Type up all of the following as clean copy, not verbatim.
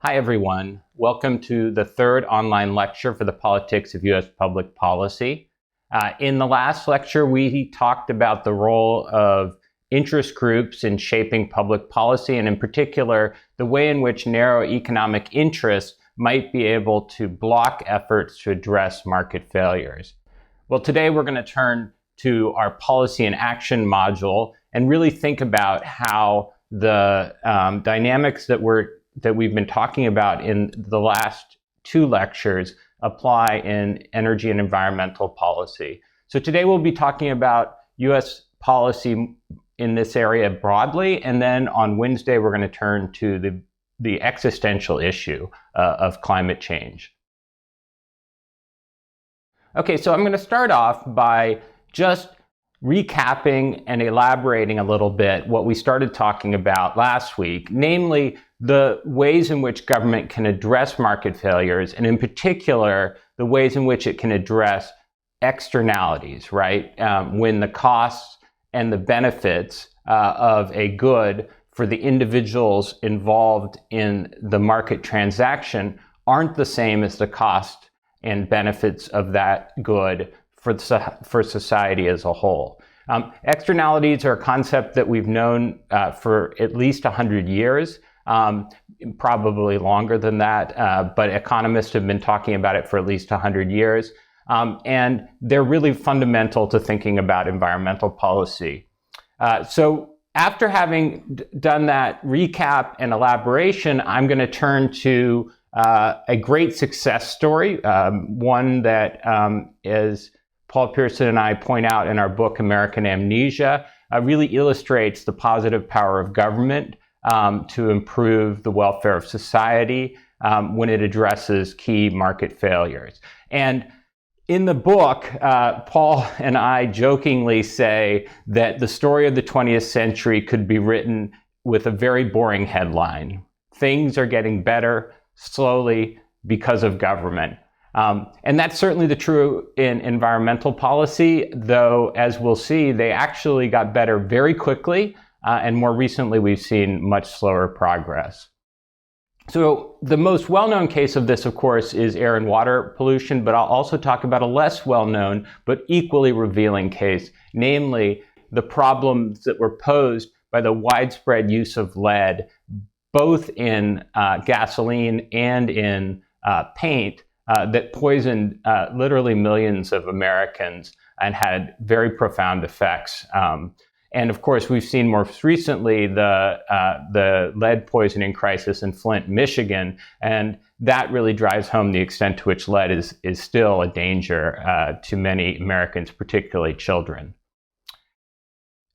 Hi, everyone. Welcome to the third online lecture for the Politics of U.S. Public Policy. In the last lecture, we talked about the role of interest groups in shaping public policy, and in particular, the way in which narrow economic interests might be able to block efforts to address market failures. Well, today we're going to turn to our policy and action module and really think about how the dynamics that we've been talking about in the last two lectures apply in energy and environmental policy. So today we'll be talking about U.S. policy in this area broadly, and then on Wednesday we're going to turn to the existential issue of climate change. Okay, so I'm going to start off by just recapping and elaborating a little bit what we started talking about last week, namely the ways in which government can address market failures, and in particular, the ways in which it can address externalities, right? When the costs and the benefits of a good for the individuals involved in the market transaction aren't the same as the cost and benefits of that good for society as a whole. Externalities are a concept that we've known for at least 100 years, probably longer than that, but economists have been talking about it for at least 100 years. And they're really fundamental to thinking about environmental policy. So after having done that recap and elaboration, I'm going to turn to a great success story, one that is Paul Pearson and I point out in our book, American Amnesia, really illustrates the positive power of government to improve the welfare of society when it addresses key market failures. And in the book, Paul and I jokingly say that the story of the 20th century could be written with a very boring headline. Things are getting better slowly because of government. And that's certainly the true in environmental policy, though, as we'll see, they actually got better very quickly. And more recently, we've seen much slower progress. So the most well-known case of this, of course, is air and water pollution, but I'll also talk about a less well-known but equally revealing case, namely the problems that were posed by the widespread use of lead, both in gasoline and in paint, that poisoned literally millions of Americans and had very profound effects. And of course, we've seen most recently the lead poisoning crisis in Flint, Michigan, and that really drives home the extent to which lead is still a danger to many Americans, particularly children.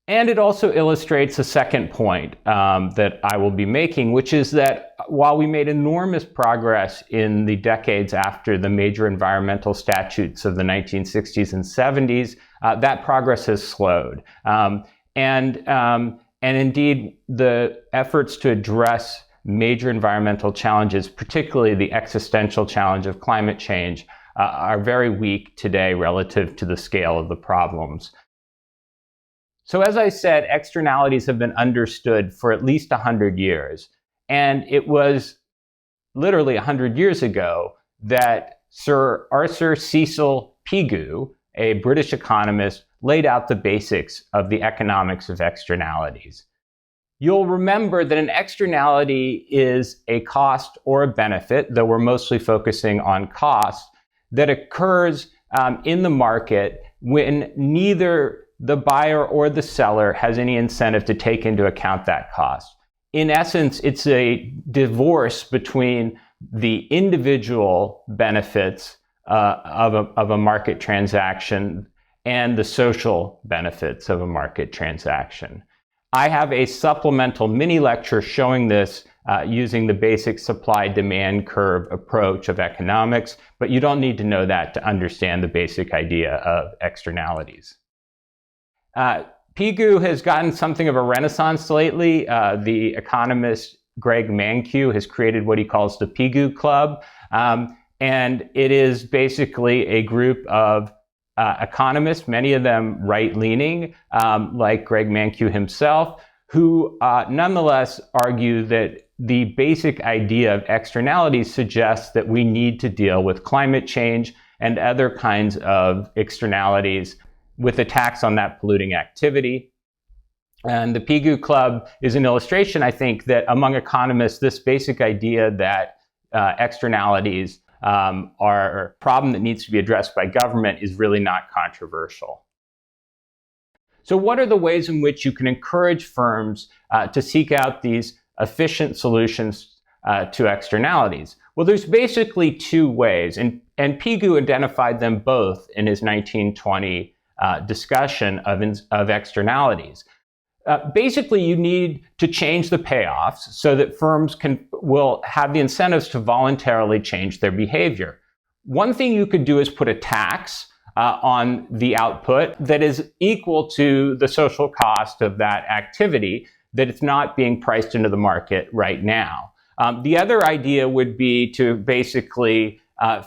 And it also illustrates a second point that I will be making, which is that while we made enormous progress in the decades after the major environmental statutes of the 1960s and 70s, that progress has slowed. And indeed, the efforts to address major environmental challenges, particularly the existential challenge of climate change, are very weak today relative to the scale of the problems. So as I said, externalities have been understood for at least 100 years. And it was literally 100 years ago that Sir Arthur Cecil Pigou, a British economist, laid out the basics of the economics of externalities. You'll remember that an externality is a cost or a benefit, though we're mostly focusing on cost, that occurs in the market when neither the buyer or the seller has any incentive to take into account that cost. In essence, it's a divorce between the individual benefits of a market transaction and the social benefits of a market transaction. I have a supplemental mini lecture showing this using the basic supply-demand curve approach of economics, but you don't need to know that to understand the basic idea of externalities. Pigou has gotten something of a renaissance lately. The economist Greg Mankiw has created what he calls the Pigou Club. And it is basically a group of economists, many of them right-leaning, like Greg Mankiw himself, who nonetheless argue that the basic idea of externalities suggests that we need to deal with climate change and other kinds of externalities with a tax on that polluting activity. And the Pigou Club is an illustration, I think, that among economists, this basic idea that externalities are a problem that needs to be addressed by government is really not controversial. So what are the ways in which you can encourage firms to seek out these efficient solutions to externalities? Well, there's basically two ways, and Pigou identified them both in his 1920 discussion of externalities. Basically, you need to change the payoffs so that firms will have the incentives to voluntarily change their behavior. One thing you could do is put a tax on the output that is equal to the social cost of that activity, that it's not being priced into the market right now. The other idea would be to basically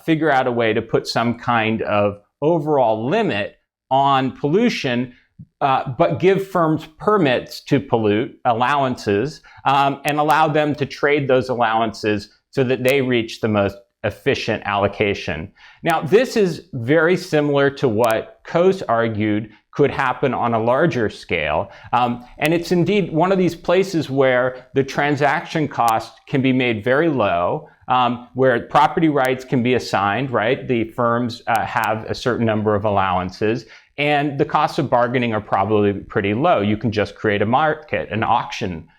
figure out a way to put some kind of overall limit on pollution, but give firms permits to pollute, allowances, and allow them to trade those allowances so that they reach the most efficient allocation. Now, this is very similar to what Coase argued could happen on a larger scale. And it's indeed one of these places where the transaction cost can be made very low, where property rights can be assigned, right? The firms have a certain number of allowances, and the costs of bargaining are probably pretty low. You can just create a market, an auction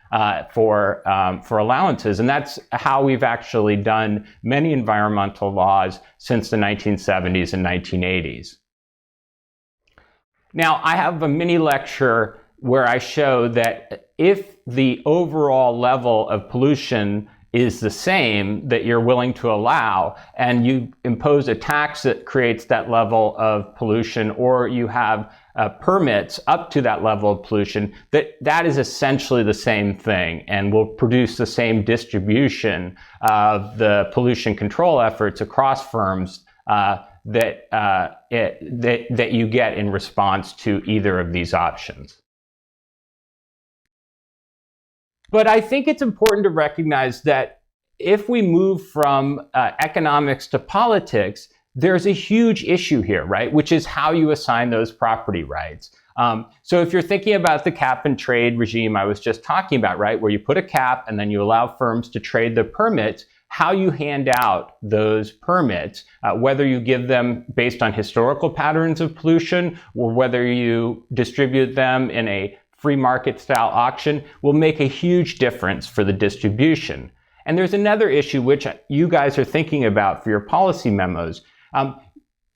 for allowances. And that's how we've actually done many environmental laws since the 1970s and 1980s. Now, I have a mini lecture where I show that if the overall level of pollution is the same that you're willing to allow, and you impose a tax that creates that level of pollution, or you have permits up to that level of pollution, that is essentially the same thing and will produce the same distribution of the pollution control efforts across firms that you get in response to either of these options. But I think it's important to recognize that if we move from economics to politics, there's a huge issue here, right? Which is how you assign those property rights. So if you're thinking about the cap and trade regime I was just talking about, right, where you put a cap and then you allow firms to trade the permits, how you hand out those permits, whether you give them based on historical patterns of pollution or whether you distribute them in a free market style auction, will make a huge difference for the distribution. And there's another issue which you guys are thinking about for your policy memos.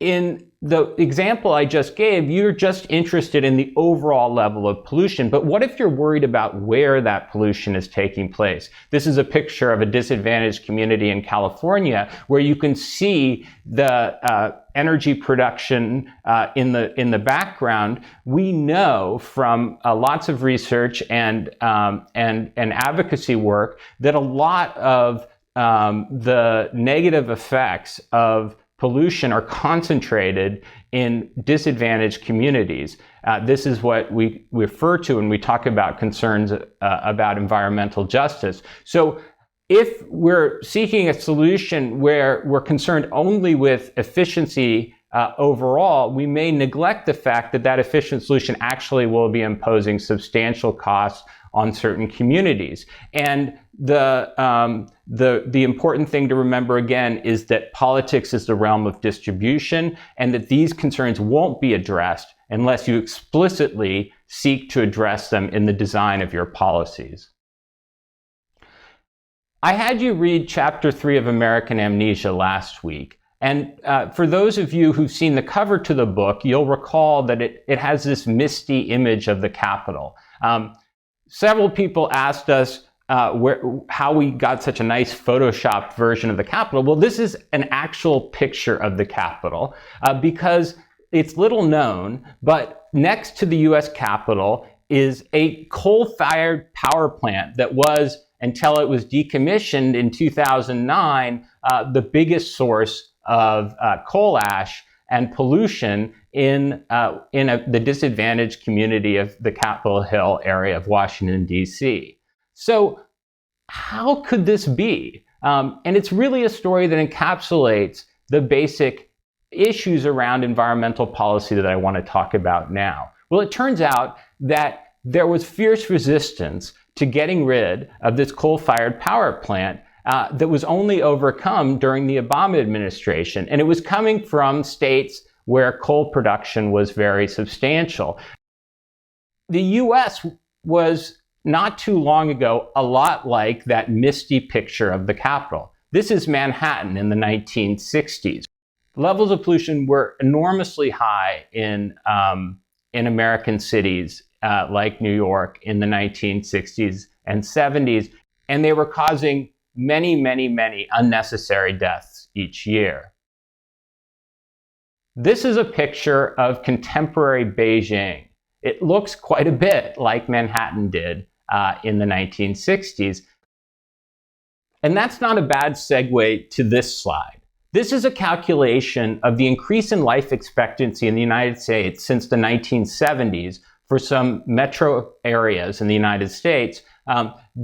In the example I just gave, you're just interested in the overall level of pollution, but what if you're worried about where that pollution is taking place? This is a picture of a disadvantaged community in California where you can see the energy production in the background. We know from lots of research and advocacy work that a lot of the negative effects of pollution are concentrated in disadvantaged communities. This is what we refer to when we talk about concerns about environmental justice. So if we're seeking a solution where we're concerned only with efficiency overall, we may neglect the fact that that efficient solution actually will be imposing substantial costs on certain communities. And the important thing to remember again is that politics is the realm of distribution, and that these concerns won't be addressed unless you explicitly seek to address them in the design of your policies. I had you read Chapter 3 of American Amnesia last week. And for those of you who've seen the cover to the book, you'll recall that it has this misty image of the Capitol. Several people asked us how we got such a nice photoshopped version of the Capitol. Well, this is an actual picture of the Capitol because it's little known, but next to the U.S. Capitol is a coal-fired power plant that was, until it was decommissioned in 2009, the biggest source of coal ash and pollution in the disadvantaged community of the Capitol Hill area of Washington, D.C. So how could this be? And it's really a story that encapsulates the basic issues around environmental policy that I want to talk about now. Well, it turns out that there was fierce resistance to getting rid of this coal-fired power plant that was only overcome during the Obama administration. And it was coming from states where coal production was very substantial. The U.S. was not too long ago a lot like that misty picture of the capital. This is Manhattan in the 1960s. Levels of pollution were enormously high in American cities like New York in the 1960s and 70s, and they were causing many, many, many unnecessary deaths each year. This is a picture of contemporary Beijing. It looks quite a bit like Manhattan did in the 1960s. And that's not a bad segue to this slide. This is a calculation of the increase in life expectancy in the United States since the 1970s for some metro areas in the United States,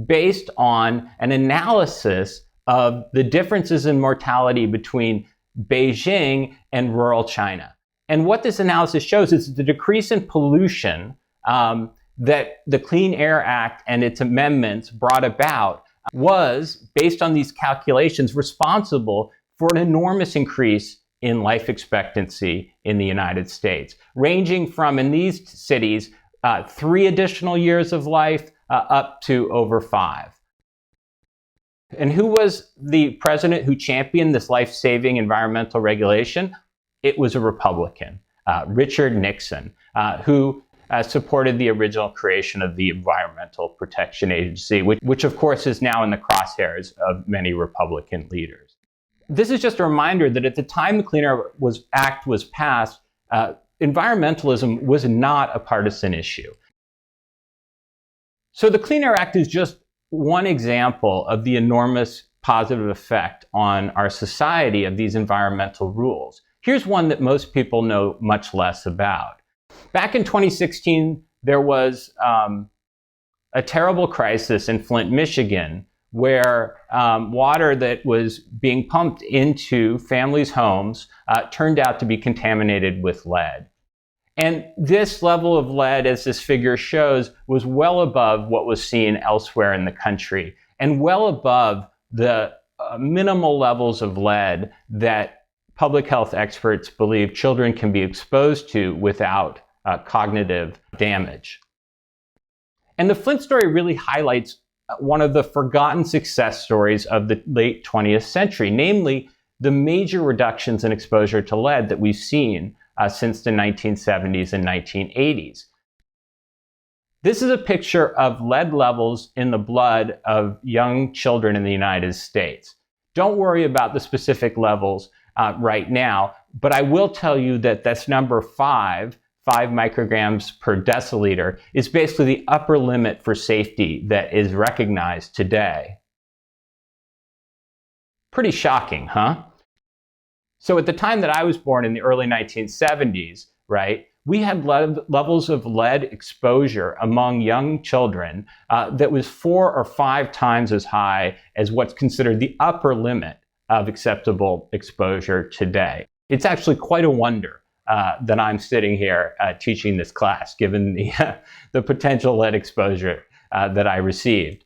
based on an analysis of the differences in mortality between Beijing and rural China. And what this analysis shows is the decrease in pollution that the Clean Air Act and its amendments brought about was, based on these calculations, responsible for an enormous increase in life expectancy in the United States, ranging from, in these cities, 3 additional years of life up to over 5. And who was the president who championed this life-saving environmental regulation? It was a Republican, Richard Nixon, who supported the original creation of the Environmental Protection Agency, which of course is now in the crosshairs of many Republican leaders. This is just a reminder that at the time the Clean Air Act was passed, environmentalism was not a partisan issue. So the Clean Air Act is just one example of the enormous positive effect on our society of these environmental rules. Here's one that most people know much less about. Back in 2016, there was a terrible crisis in Flint, Michigan, where water that was being pumped into families' homes turned out to be contaminated with lead. And this level of lead, as this figure shows, was well above what was seen elsewhere in the country, and well above the minimal levels of lead that public health experts believe children can be exposed to without cognitive damage. And the Flint story really highlights one of the forgotten success stories of the late 20th century, namely the major reductions in exposure to lead that we've seen since the 1970s and 1980s. This is a picture of lead levels in the blood of young children in the United States. Don't worry about the specific levels right now, but I will tell you that this number 5 micrograms per deciliter, is basically the upper limit for safety that is recognized today. Pretty shocking, huh? So at the time that I was born in the early 1970s, right, we had levels of lead exposure among young children that was 4 or 5 times as high as what's considered the upper limit of acceptable exposure today. It's actually quite a wonder that I'm sitting here teaching this class, given the potential lead exposure that I received.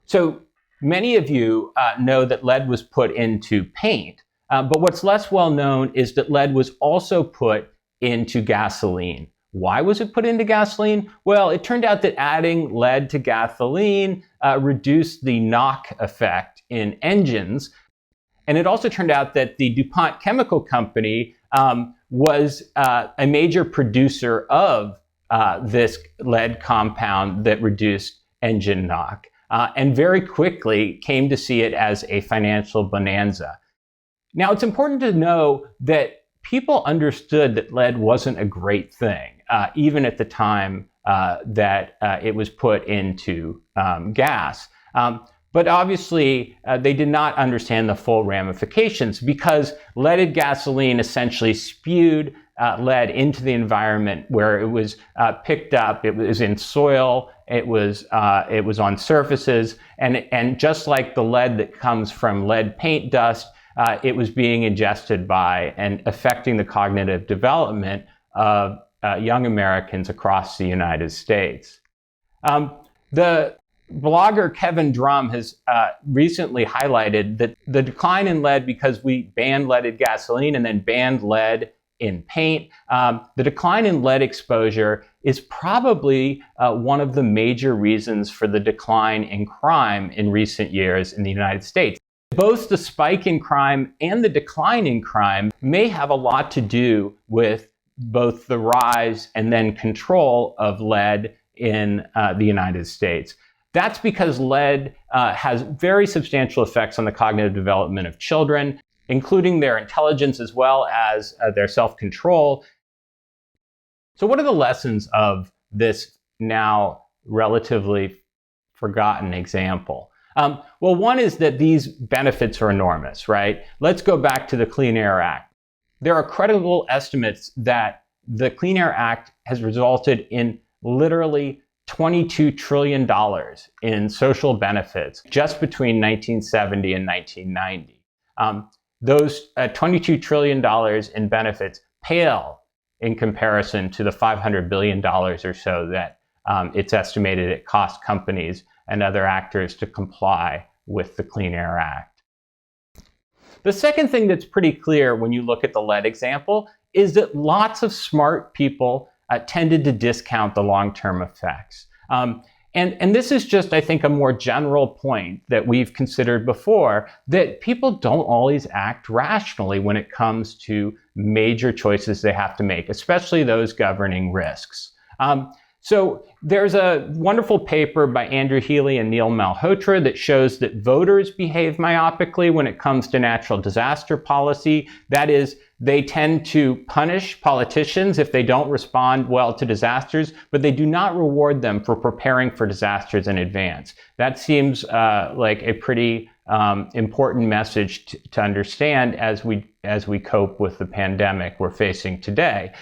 So many of you know that lead was put into paint, but what's less well known is that lead was also put into gasoline. Why was it put into gasoline? Well, it turned out that adding lead to gasoline reduced the knock effect in engines. And it also turned out that the DuPont Chemical Company was a major producer of this lead compound that reduced engine knock, and very quickly came to see it as a financial bonanza. Now, it's important to know that people understood that lead wasn't a great thing, even at the time that it was put into gas. But obviously, they did not understand the full ramifications, because leaded gasoline essentially spewed lead into the environment, where it was picked up, it was in soil, it was on surfaces, and just like the lead that comes from lead paint dust, it was being ingested by and affecting the cognitive development of young Americans across the United States. The blogger Kevin Drum has recently highlighted that the decline in lead, because we banned leaded gasoline and then banned lead in paint, the decline in lead exposure is probably one of the major reasons for the decline in crime in recent years in the United States. Both the spike in crime and the decline in crime may have a lot to do with both the rise and then control of lead in the United States. That's because lead has very substantial effects on the cognitive development of children, including their intelligence as well as their self-control. So what are the lessons of this now relatively forgotten example? Well, one is that these benefits are enormous, right? Let's go back to the Clean Air Act. There are credible estimates that the Clean Air Act has resulted in literally $22 trillion in social benefits just between 1970 and 1990. Those $22 trillion in benefits pale in comparison to the $500 billion or so that it's estimated it costs companies and other actors to comply with the Clean Air Act. The second thing that's pretty clear when you look at the lead example is that lots of smart people tended to discount the long-term effects. And this is just, I think, a more general point that we've considered before, that people don't always act rationally when it comes to major choices they have to make, especially those governing risks. So there's a wonderful paper by Andrew Healy and Neil Malhotra that shows that voters behave myopically when it comes to natural disaster policy. That is, they tend to punish politicians if they don't respond well to disasters, but they do not reward them for preparing for disasters in advance. That seems like a pretty important message to understand as we cope with the pandemic we're facing today.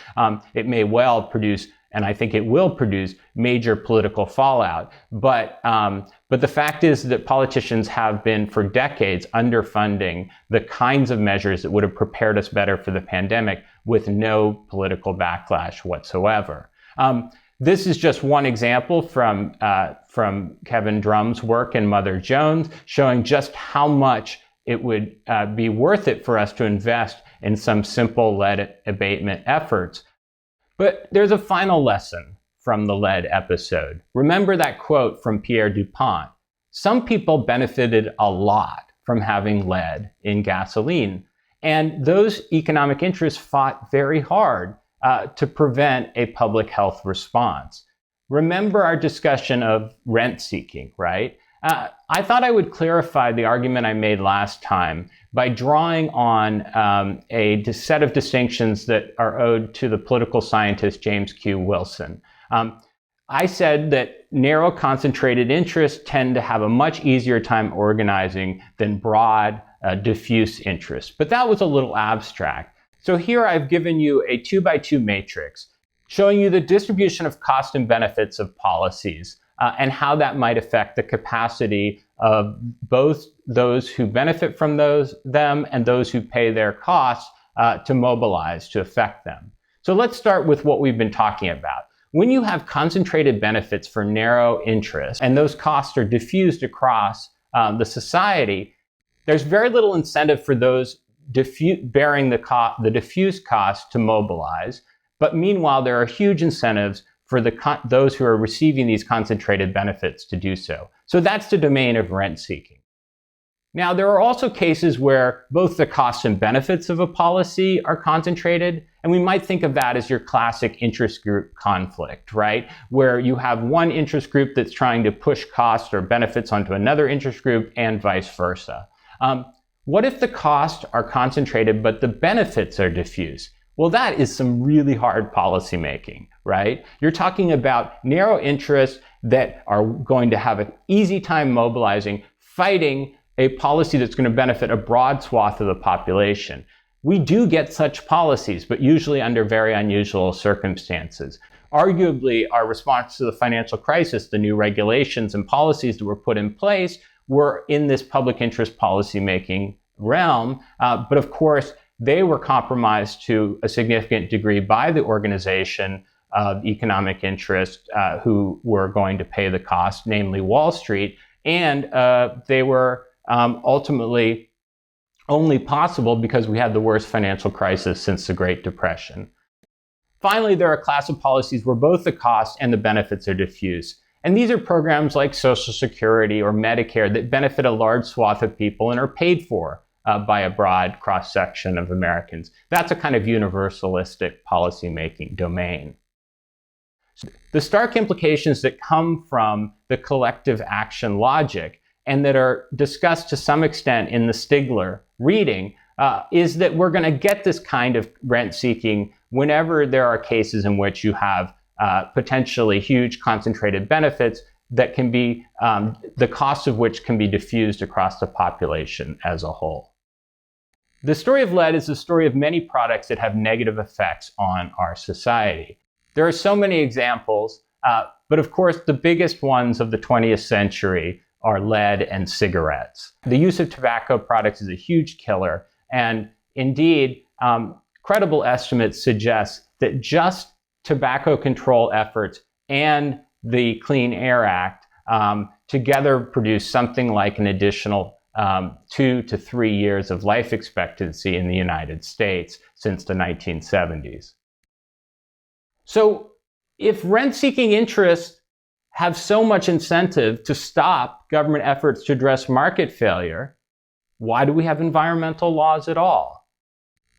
It may well produce, and I think it will produce, major political fallout. But the fact is that politicians have been for decades underfunding the kinds of measures that would have prepared us better for the pandemic with no political backlash whatsoever. This is just one example from Kevin Drum's work in Mother Jones, showing just how much it would be worth it for us to invest in some simple lead abatement efforts. But there's a final lesson from the lead episode. Remember that quote from Pierre Dupont. Some people benefited a lot from having lead in gasoline, and those economic interests fought very hard to prevent a public health response. Remember our discussion of rent seeking, right? I thought I would clarify the argument I made last time by drawing on a set of distinctions that are owed to the political scientist James Q. Wilson. I said that narrow, concentrated interests tend to have a much easier time organizing than broad, diffuse interests. But that was a little abstract. So here I've given you a 2x2 matrix showing you the distribution of cost and benefits of policies and how that might affect the capacity of both those who benefit from them and those who pay their costs to mobilize, to affect them. So let's start with what we've been talking about. When you have concentrated benefits for narrow interests and those costs are diffused across the society, there's very little incentive for those bearing the diffuse costs to mobilize. But meanwhile, there are huge incentives for those who are receiving these concentrated benefits to do so. So that's the domain of rent seeking. Now, there are also cases where both the costs and benefits of a policy are concentrated, and we might think of that as your classic interest group conflict, right? Where you have one interest group that's trying to push costs or benefits onto another interest group and vice versa. What if the costs are concentrated but the benefits are diffuse? Well, that is some really hard policy making, right? You're talking about narrow interests that are going to have an easy time mobilizing, fighting a policy that's going to benefit a broad swath of the population. we do get such policies, but usually under very unusual circumstances. Arguably, our response to the financial crisis, the new regulations and policies that were put in place, were in this public interest policymaking realm. But of course, they were compromised to a significant degree by the organization of economic interest who were going to pay the cost, namely Wall Street. And they were ultimately only possible because we had the worst financial crisis since the Great Depression. Finally, there are a class of policies where both the costs and the benefits are diffuse. And these are programs like Social Security or Medicare that benefit a large swath of people and are paid for by a broad cross-section of Americans. That's a kind of universalistic policymaking domain. The stark implications that come from the collective action logic and that are discussed to some extent in the Stigler reading is that we're going to get this kind of rent-seeking whenever there are cases in which you have potentially huge concentrated benefits that can be, the cost of which can be diffused across the population as a whole. The story of lead is the story of many products that have negative effects on our society. There are so many examples, but of course the biggest ones of the 20th century are lead and cigarettes. The use of tobacco products is a huge killer, and indeed, credible estimates suggest that just tobacco control efforts and the Clean Air Act together produce something like an additional 2 to 3 years of life expectancy in the United States since the 1970s. So if rent-seeking interests have so much incentive to stop government efforts to address market failure, why do we have environmental laws at all?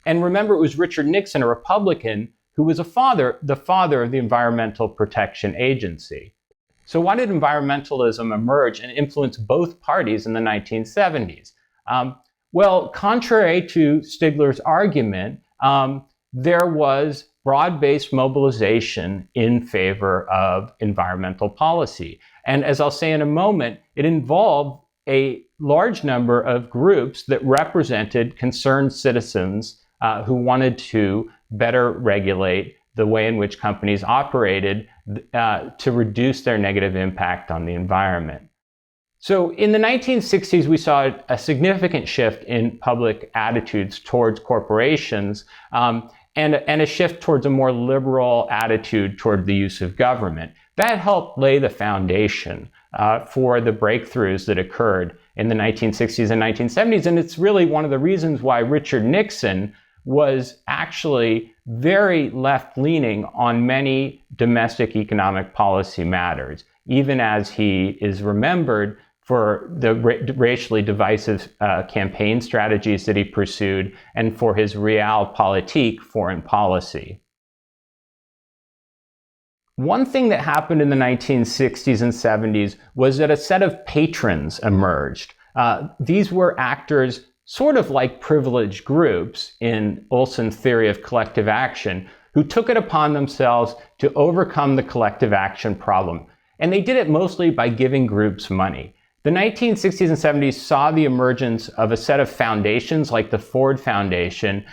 And remember, it was Richard Nixon, a Republican, who was the father of the Environmental Protection Agency. So why did environmentalism emerge and influence both parties in the 1970s? Well, contrary to Stigler's argument, there was broad-based mobilization in favor of environmental policy. And as I'll say in a moment, it involved a large number of groups that represented concerned citizens who wanted to better regulate the way in which companies operated to reduce their negative impact on the environment. So in the 1960s, we saw a significant shift in public attitudes towards corporations and a shift towards a more liberal attitude toward the use of government. That helped lay the foundation for the breakthroughs that occurred in the 1960s and 1970s. And it's really one of the reasons why Richard Nixon was actually very left-leaning on many domestic economic policy matters, even as he is remembered for the racially divisive campaign strategies that he pursued and for his realpolitik foreign policy. One thing that happened in the 1960s and 70s was that a set of patrons emerged. These were actors sort of like privileged groups in Olson's theory of collective action, who took it upon themselves to overcome the collective action problem. And they did it mostly by giving groups money. The 1960s and 70s saw the emergence of a set of foundations like the Ford Foundation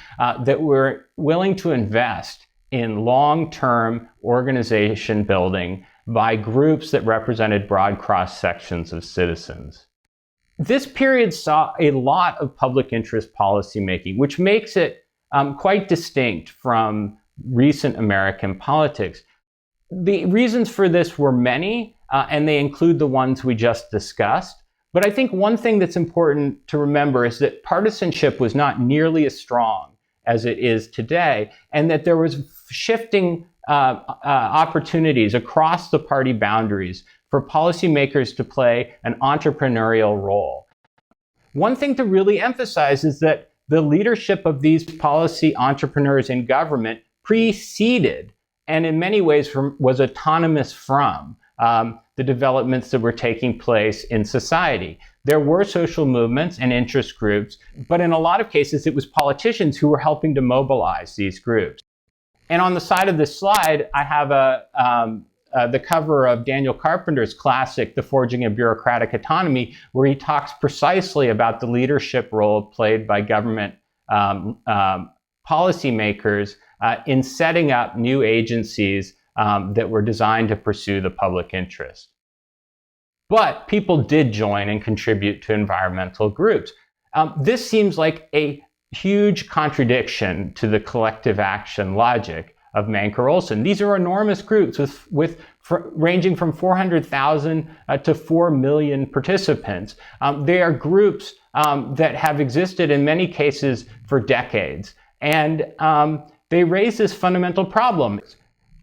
that were willing to invest in long-term organization building by groups that represented broad cross-sections of citizens. This period saw a lot of public interest policymaking, which makes it quite distinct from recent American politics. The reasons for this were many, and they include the ones we just discussed. But I think one thing that's important to remember is that partisanship was not nearly as strong as it is today, and that there was shifting opportunities across the party boundaries for policymakers to play an entrepreneurial role. One thing to really emphasize is that the leadership of these policy entrepreneurs in government preceded, and in many ways was autonomous from, the developments that were taking place in society. There were social movements and interest groups, but in a lot of cases it was politicians who were helping to mobilize these groups. And on the side of this slide, I have the cover of Daniel Carpenter's classic, The Forging of Bureaucratic Autonomy, where he talks precisely about the leadership role played by government policymakers in setting up new agencies that were designed to pursue the public interest. But people did join and contribute to environmental groups. This seems like a huge contradiction to the collective action logic of Manker-Olson. These are enormous groups ranging from 400,000 to 4 million participants. They are groups that have existed in many cases for decades. And they raise this fundamental problem.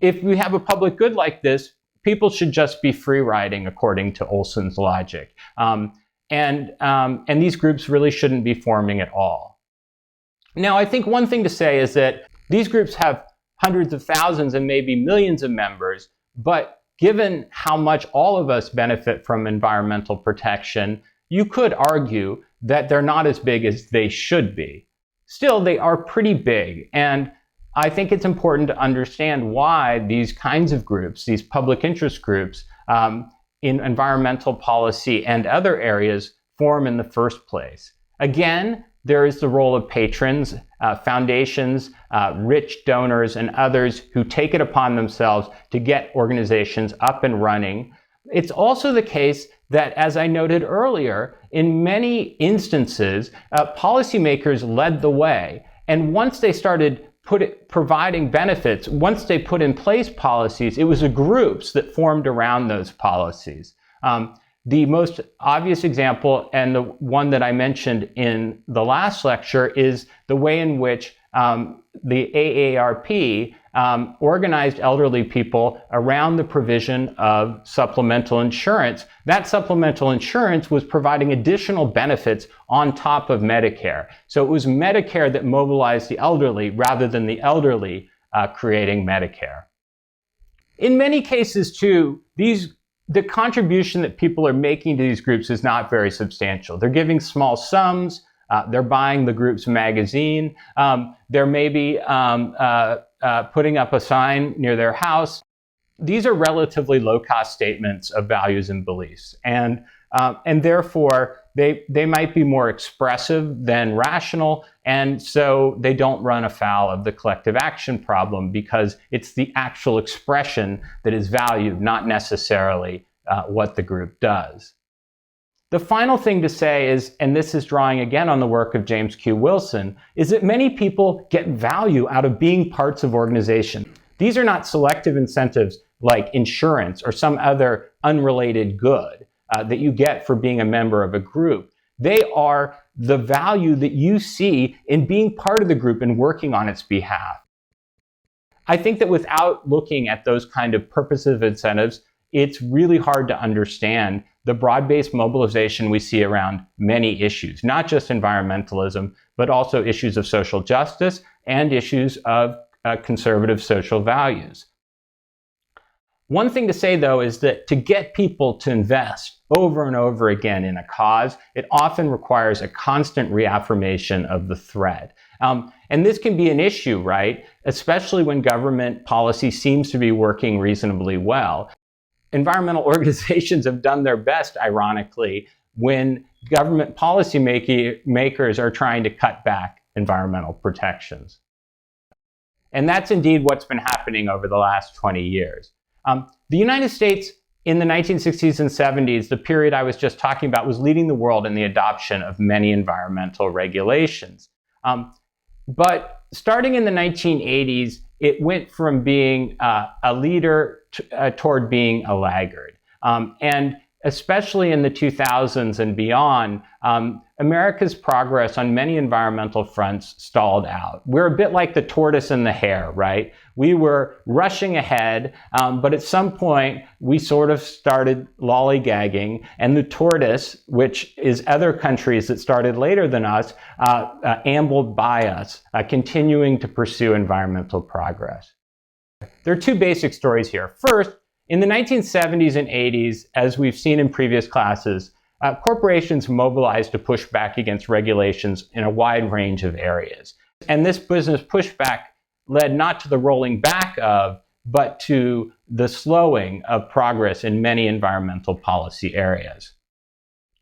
If we have a public good like this, people should just be free riding according to Olson's logic. And these groups really shouldn't be forming at all. Now, I think one thing to say is that these groups have hundreds of thousands and maybe millions of members, but given how much all of us benefit from environmental protection, you could argue that they're not as big as they should be. Still, they are pretty big, and I think it's important to understand why these kinds of groups, these public interest groups, in environmental policy and other areas form in the first place. Again, there is the role of patrons, foundations, rich donors, and others who take it upon themselves to get organizations up and running. It's also the case that, as I noted earlier, in many instances, policymakers led the way. And once they started providing benefits, once they put in place policies, it was the groups that formed around those policies. The most obvious example, and the one that I mentioned in the last lecture, is the way in which the AARP organized elderly people around the provision of supplemental insurance. That supplemental insurance was providing additional benefits on top of Medicare. So it was Medicare that mobilized the elderly rather than the elderly creating Medicare. In many cases, too, the contribution that people are making to these groups is not very substantial. They're giving small sums. They're buying the group's magazine. They're maybe putting up a sign near their house. These are relatively low-cost statements of values and beliefs. And therefore, they might be more expressive than rational. And so they don't run afoul of the collective action problem because it's the actual expression that is valued, not necessarily what the group does. The final thing to say is, and this is drawing again on the work of James Q. Wilson, is that many people get value out of being parts of organizations. These are not selective incentives like insurance or some other unrelated good that you get for being a member of a group. They are the value that you see in being part of the group and working on its behalf. I think that without looking at those kind of purposive incentives, it's really hard to understand the broad-based mobilization we see around many issues, not just environmentalism, but also issues of social justice and issues of conservative social values. One thing to say, though, is that to get people to invest over and over again in a cause, it often requires a constant reaffirmation of the thread. And this can be an issue, right? Especially when government policy seems to be working reasonably well. Environmental organizations have done their best, ironically, when government policy makers are trying to cut back environmental protections. And that's indeed what's been happening over the last 20 years. The United States in the 1960s and 70s, the period I was just talking about, was leading the world in the adoption of many environmental regulations. But starting in the 1980s, it went from being a leader toward being a laggard. And especially in the 2000s and beyond, America's progress on many environmental fronts stalled out. We're a bit like the tortoise and the hare, right? We were rushing ahead, but at some point we sort of started lollygagging, and the tortoise, which is other countries that started later than us, ambled by us, continuing to pursue environmental progress. There are two basic stories here. First, in the 1970s and 80s, as we've seen in previous classes, corporations mobilized to push back against regulations in a wide range of areas. And this business pushback led not to the rolling back of, but to the slowing of progress in many environmental policy areas.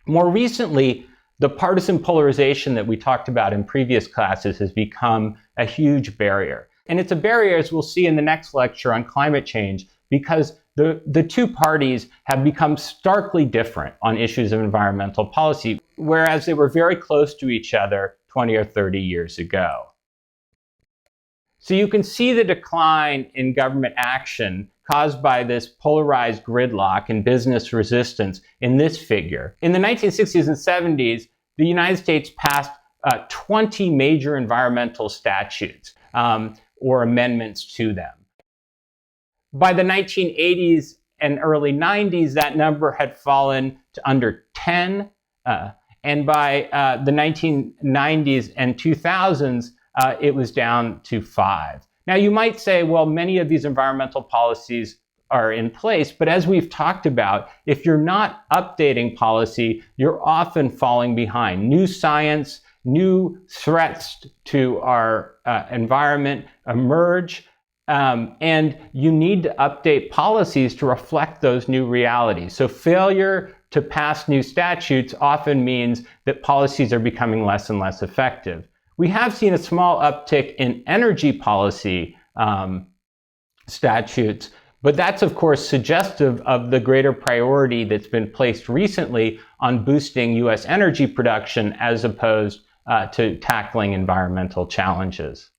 More recently, The partisan polarization that we talked about in previous classes has become a huge barrier. And it's a barrier, as we'll see in the next lecture on climate change, because the two parties have become starkly different on issues of environmental policy, whereas they were very close to each other 20 or 30 years ago. So you can see the decline in government action caused by this polarized gridlock and business resistance in this figure. In the 1960s and 70s, the United States passed 20 major environmental statutes or amendments to them. By the 1980s and early 90s, that number had fallen to under 10. And by the 1990s and 2000s, it was down to 5. Now, you might say, well, many of these environmental policies are in place, but as we've talked about, if you're not updating policy, you're often falling behind. New science, new threats to our environment emerge, and you need to update policies to reflect those new realities. So failure to pass new statutes often means that policies are becoming less and less effective. We have seen a small uptick in energy policy statutes, but that's, of course, suggestive of the greater priority that's been placed recently on boosting U.S. energy production as opposed to tackling environmental challenges.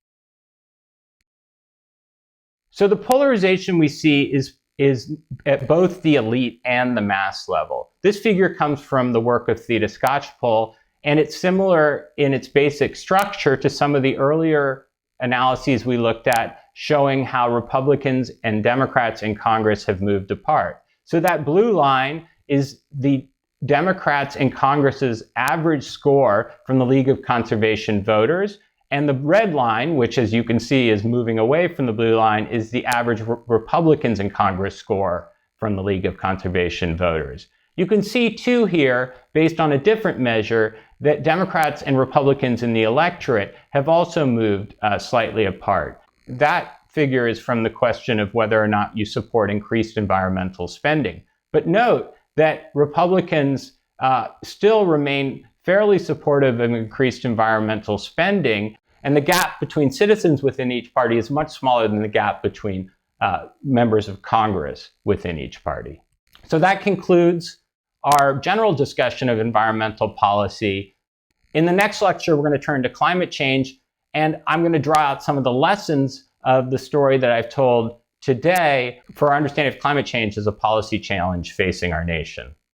So the polarization we see is at both the elite and the mass level. This figure comes from the work of Theda Skocpol, and it's similar in its basic structure to some of the earlier analyses we looked at, showing how Republicans and Democrats in Congress have moved apart. So that blue line is the Democrats in Congress's average score from the League of Conservation Voters. And the red line, which as you can see is moving away from the blue line, is the average Republicans in Congress score from the League of Conservation Voters. You can see too here, based on a different measure, that Democrats and Republicans in the electorate have also moved slightly apart. That figure is from the question of whether or not you support increased environmental spending. But note that Republicans still remain fairly supportive of increased environmental spending, and the gap between citizens within each party is much smaller than the gap between members of Congress within each party. So that concludes our general discussion of environmental policy. In the next lecture, we're going to turn to climate change, and I'm going to draw out some of the lessons of the story that I've told today for our understanding of climate change as a policy challenge facing our nation.